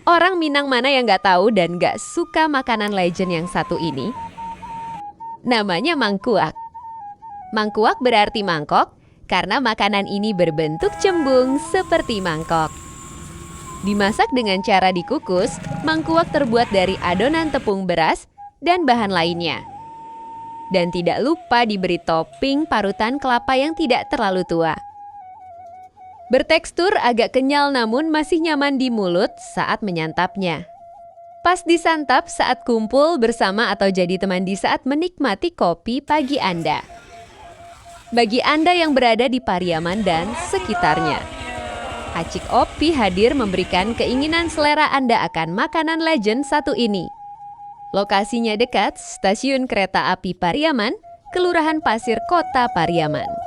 Orang Minang mana yang nggak tahu dan nggak suka makanan legend yang satu ini? Namanya mangkuak. Mangkuak berarti mangkok karena makanan ini berbentuk cembung seperti mangkok. Dimasak dengan cara dikukus, mangkuak terbuat dari adonan tepung beras dan bahan lainnya. Dan tidak lupa diberi topping parutan kelapa yang tidak terlalu tua. Bertekstur agak kenyal namun masih nyaman di mulut saat menyantapnya. Pas disantap saat kumpul bersama atau jadi teman di saat menikmati kopi pagi Anda. Bagi Anda yang berada di Pariaman dan sekitarnya, Acik Opi hadir memberikan keinginan selera Anda akan makanan legend satu ini. Lokasinya dekat Stasiun Kereta Api Pariaman, Kelurahan Pasir Kota Pariaman.